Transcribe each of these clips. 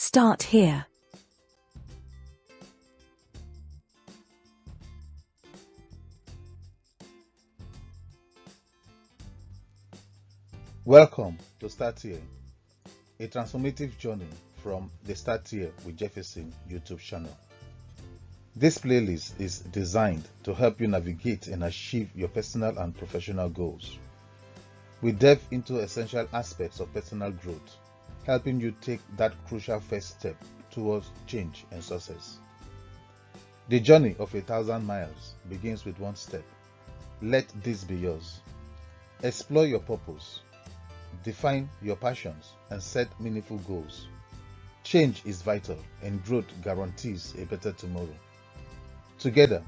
Start here. Welcome to Start Here, a transformative journey from the Start Here with Jefferson YouTube channel. This playlist is designed to help you navigate and achieve your personal and professional goals. We delve into essential aspects of personal growth, helping you take that crucial first step towards change and success. The journey of 1,000 miles begins with one step. Let this be yours. Explore your purpose. Define your passions and set meaningful goals. Change is vital and growth guarantees a better tomorrow. Together,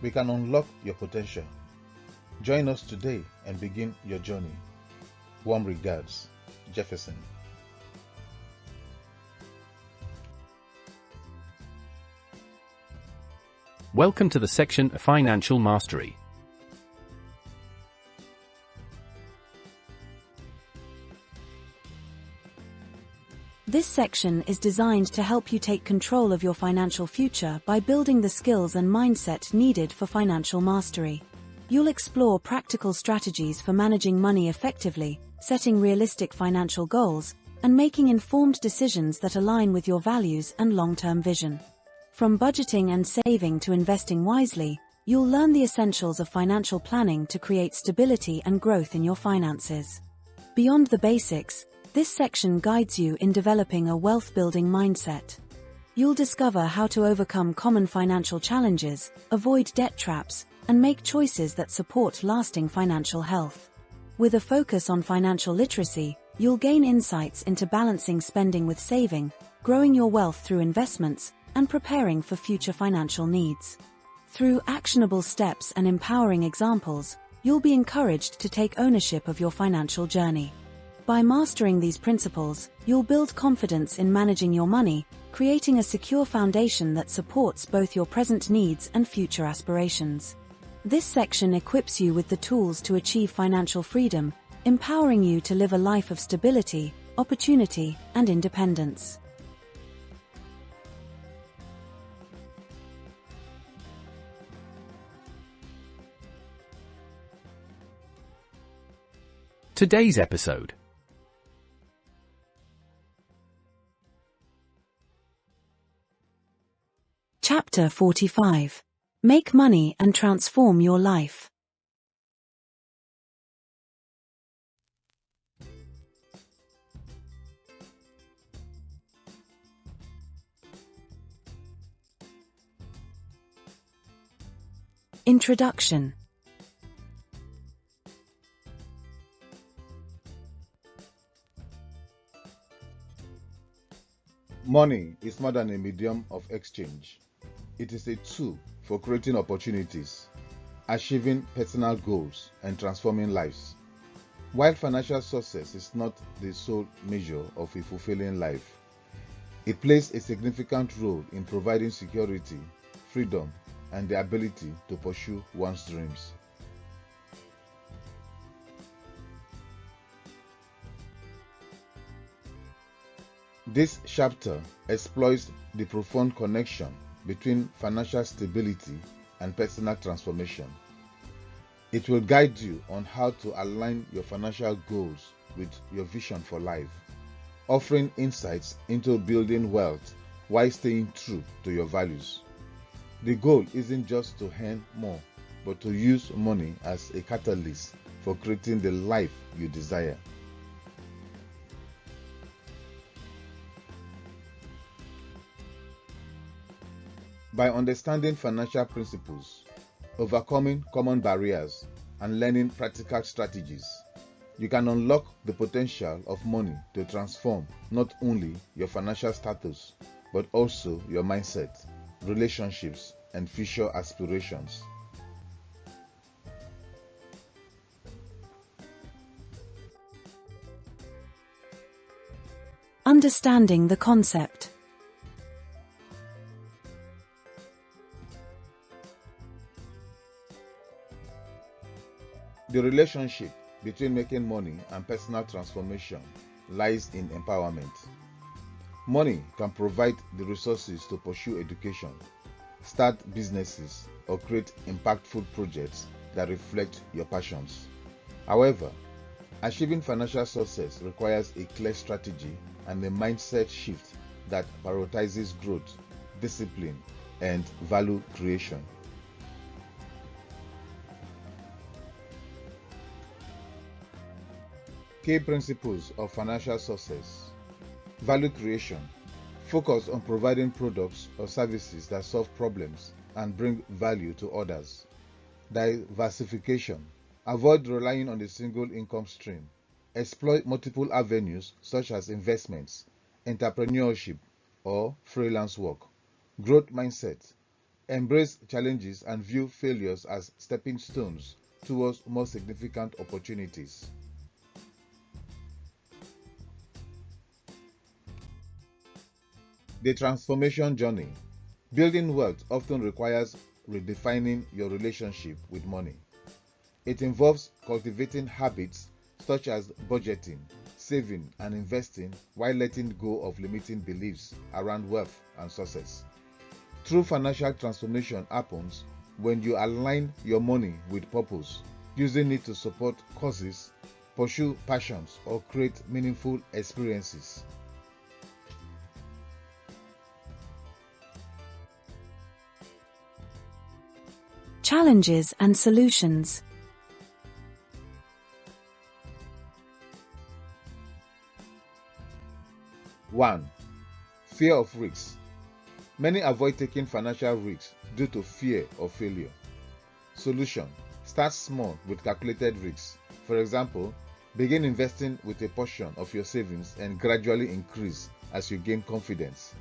we can unlock your potential. Join us today and begin your journey. Warm regards, Jefferson. Welcome to the section Financial Mastery. This section is designed to help you take control of your financial future by building the skills and mindset needed for financial mastery. You'll explore practical strategies for managing money effectively, setting realistic financial goals, and making informed decisions that align with your values and long-term vision. From budgeting and saving to investing wisely, you'll learn the essentials of financial planning to create stability and growth in your finances. Beyond the basics, this section guides you in developing a wealth-building mindset. You'll discover how to overcome common financial challenges, avoid debt traps, and make choices that support lasting financial health. With a focus on financial literacy, you'll gain insights into balancing spending with saving, growing your wealth through investments, and preparing for future financial needs. Through actionable steps and empowering examples, you'll be encouraged to take ownership of your financial journey. By mastering these principles, you'll build confidence in managing your money, creating a secure foundation that supports both your present needs and future aspirations. This section equips you with the tools to achieve financial freedom, empowering you to live a life of stability, opportunity, and independence. Today's episode. Chapter 45. Make money and transform your life. Introduction. Money is more than a medium of exchange. It is a tool for creating opportunities, achieving personal goals, and transforming lives. While financial success is not the sole measure of a fulfilling life, it plays a significant role in providing security, freedom, and the ability to pursue one's dreams. This chapter explores the profound connection between financial stability and personal transformation. It will guide you on how to align your financial goals with your vision for life, offering insights into building wealth while staying true to your values. The goal isn't just to earn more, but to use money as a catalyst for creating the life you desire. By understanding financial principles, overcoming common barriers, and learning practical strategies, you can unlock the potential of money to transform not only your financial status, but also your mindset, relationships, and future aspirations. Understanding the concept. The relationship between making money and personal transformation lies in empowerment. Money can provide the resources to pursue education, start businesses, or create impactful projects that reflect your passions. However, achieving financial success requires a clear strategy and a mindset shift that prioritizes growth, discipline, and value creation. Key principles of financial success. Value creation. Focus on providing products or services that solve problems and bring value to others. Diversification. Avoid relying on a single income stream. Exploit multiple avenues such as investments, entrepreneurship, or freelance work. Growth mindset. Embrace challenges and view failures as stepping stones towards more significant opportunities. The transformation journey. Building wealth often requires redefining your relationship with money. It involves cultivating habits such as budgeting, saving, and investing while letting go of limiting beliefs around wealth and success. True financial transformation happens when you align your money with purpose, using it to support causes, pursue passions, or create meaningful experiences. Challenges and solutions. One, fear of risks. Many avoid taking financial risks due to fear of failure. Solution: start small with calculated risks. For example, begin investing with a portion of your savings and gradually increase as you gain confidence.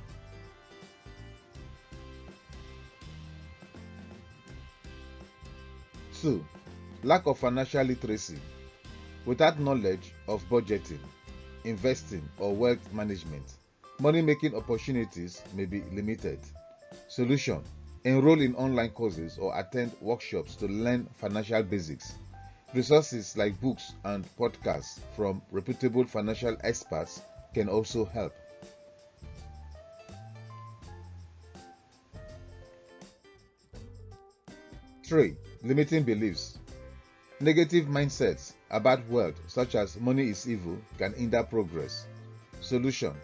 2. Lack of financial literacy. Without knowledge of budgeting, investing, or wealth management, money-making opportunities may be limited. Solution: enroll in online courses or attend workshops to learn financial basics. Resources like books and podcasts from reputable financial experts can also help. 3. Limiting beliefs. Negative mindsets about wealth, such as money is evil, can hinder progress. Solution: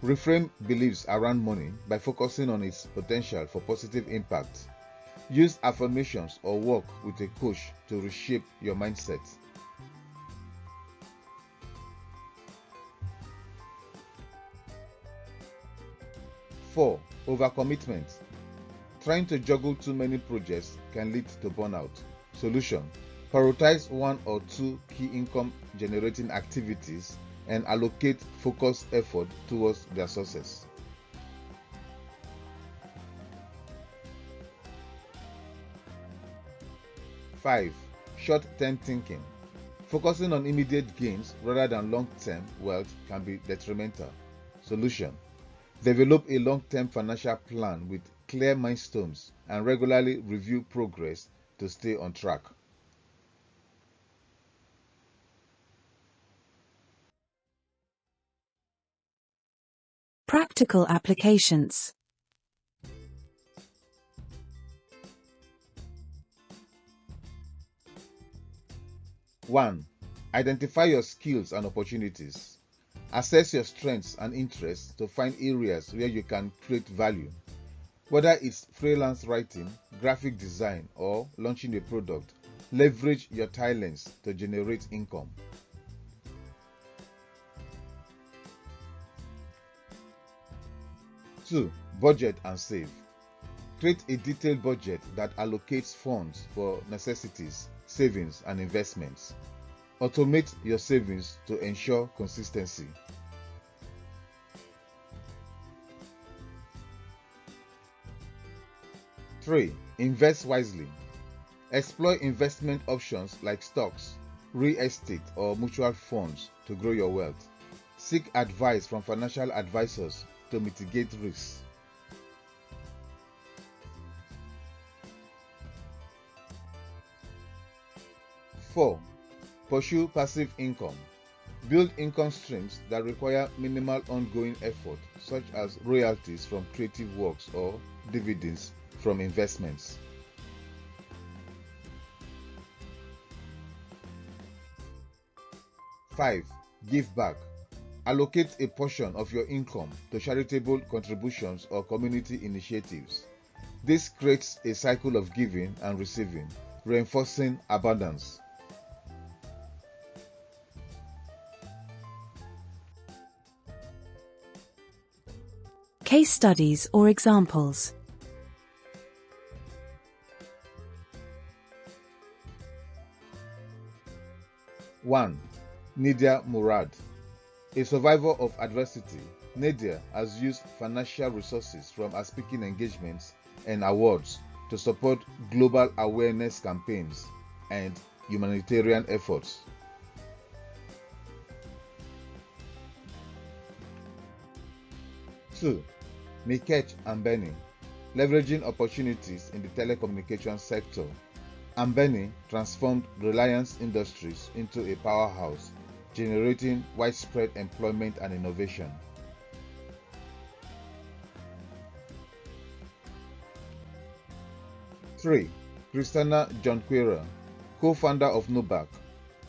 reframe beliefs around money by focusing on its potential for positive impact. Use affirmations or work with a coach to reshape your mindset. 4. Overcommitment. Trying to juggle too many projects can lead to burnout. Solution: prioritize one or two key income generating activities and allocate focused effort towards their success. 5. Short-term thinking. Focusing on immediate gains rather than long-term wealth can be detrimental. Solution: develop a long-term financial plan with clear milestones and regularly review progress to stay on track. Practical applications. One, identify your skills and opportunities. Assess your strengths and interests to find areas where you can create value. Whether it's freelance writing, graphic design, or launching a product, leverage your talents to generate income. 2. Budget and save. Create a detailed budget that allocates funds for necessities, savings, and investments. Automate your savings to ensure consistency. 3. Invest wisely. Explore investment options like stocks, real estate, or mutual funds to grow your wealth. Seek advice from financial advisors to mitigate risks. 4. Pursue passive income. Build income streams that require minimal ongoing effort, such as royalties from creative works or dividends from investments. Five, give back. Allocate a portion of your income to charitable contributions or community initiatives. This creates a cycle of giving and receiving, reinforcing abundance. Case studies or examples. One, Nadia Murad. A survivor of adversity, Nadia has used financial resources from her speaking engagements and awards to support global awareness campaigns and humanitarian efforts. 2. Mikech Ambeni. Leveraging opportunities in the telecommunications sector, Ambeni transformed Reliance Industries into a powerhouse, generating widespread employment and innovation. 3. Christina Jonquera, co-founder of Nubank.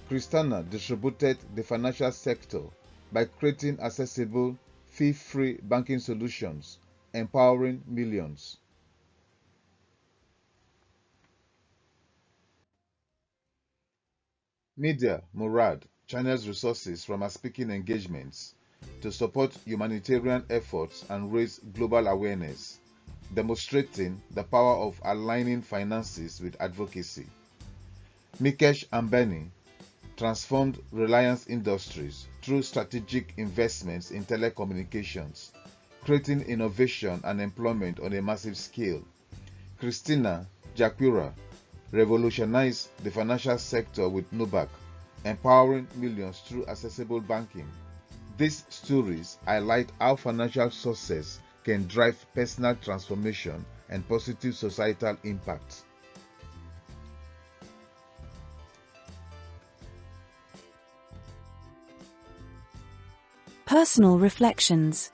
Christina distributed the financial sector by creating accessible, fee-free banking solutions, empowering millions. Nadia Murad channels resources from her speaking engagements to support humanitarian efforts and raise global awareness, demonstrating the power of aligning finances with advocacy. Mikesh Ambani transformed Reliance Industries through strategic investments in telecommunications, creating innovation and employment on a massive scale. Christina Jaquira revolutionized the financial sector with Nubank, empowering millions through accessible banking. These stories highlight how financial success can drive personal transformation and positive societal impact. Personal reflections.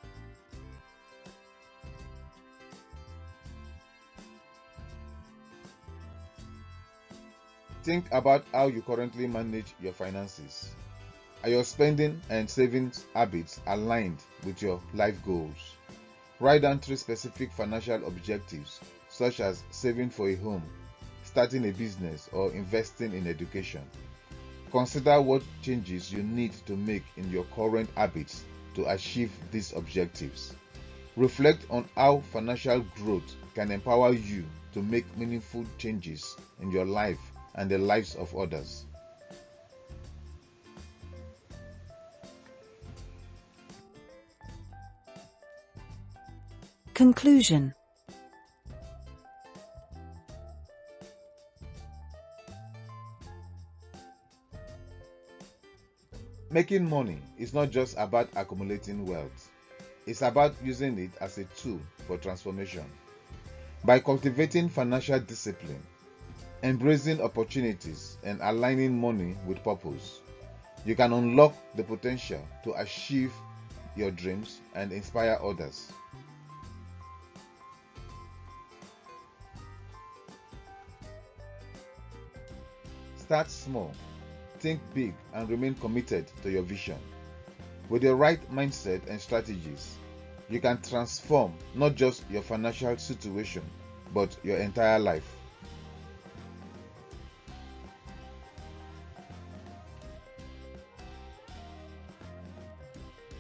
Think about how you currently manage your finances. Are your spending and savings habits aligned with your life goals? Write down 3 specific financial objectives, such as saving for a home, starting a business, or investing in education. Consider what changes you need to make in your current habits to achieve these objectives. Reflect on how financial growth can empower you to make meaningful changes in your life and the lives of others. Conclusion. Making money is not just about accumulating wealth. It's about using it as a tool for transformation. By cultivating financial discipline, embracing opportunities, and aligning money with purpose, you can unlock the potential to achieve your dreams and inspire others. Start small, think big, and remain committed to your vision. With the right mindset and strategies, you can transform not just your financial situation, but your entire life.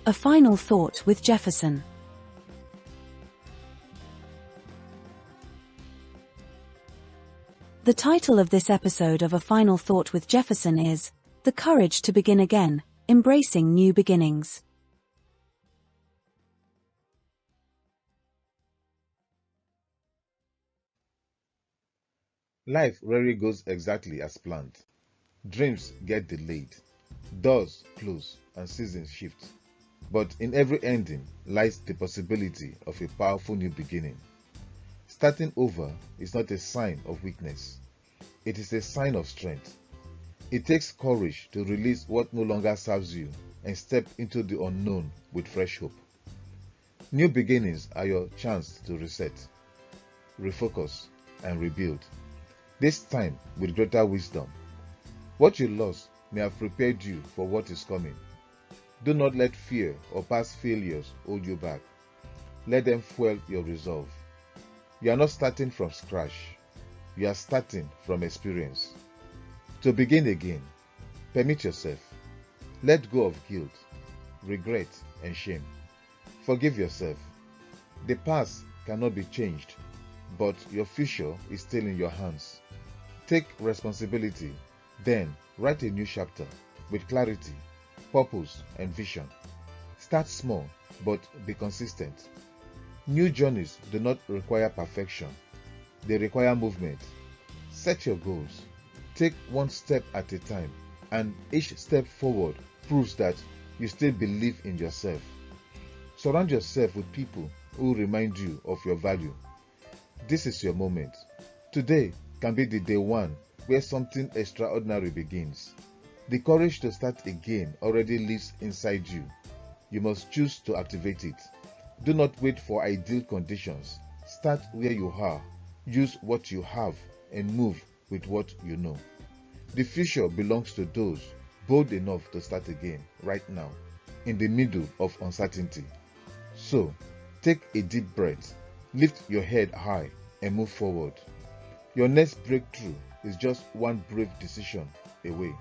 A final thought with Jefferson. The title of this episode of A Final Thought with Jefferson is The Courage to Begin Again, Embracing New Beginnings. Life rarely goes exactly as planned. Dreams get delayed, doors close, and seasons shift. But in every ending lies the possibility of a powerful new beginning. Starting over is not a sign of weakness. It is a sign of strength. It takes courage to release what no longer serves you and step into the unknown with fresh hope. New beginnings are your chance to reset, refocus, and rebuild, this time with greater wisdom. What you lost may have prepared you for what is coming. Do not let fear or past failures hold you back. Let them fuel your resolve. You are not starting from scratch. You are starting from experience. To begin again, permit yourself. Let go of guilt, regret, and shame. Forgive yourself. The past cannot be changed, but your future is still in your hands. Take responsibility, then write a new chapter with clarity, purpose, and vision. Start small, but be consistent. New journeys do not require perfection. They require movement. Set your goals. Take one step at a time, and each step forward proves that you still believe in yourself. Surround yourself with people who remind you of your value. This is your moment. Today can be the day one where something extraordinary begins. The courage to start again already lives inside you. You must choose to activate it. Do not wait for ideal conditions. Start where you are. Use what you have and move with what you know. The future belongs to those bold enough to start again right now, in the middle of uncertainty. So, take a deep breath, lift your head high, and move forward. Your next breakthrough is just one brave decision away.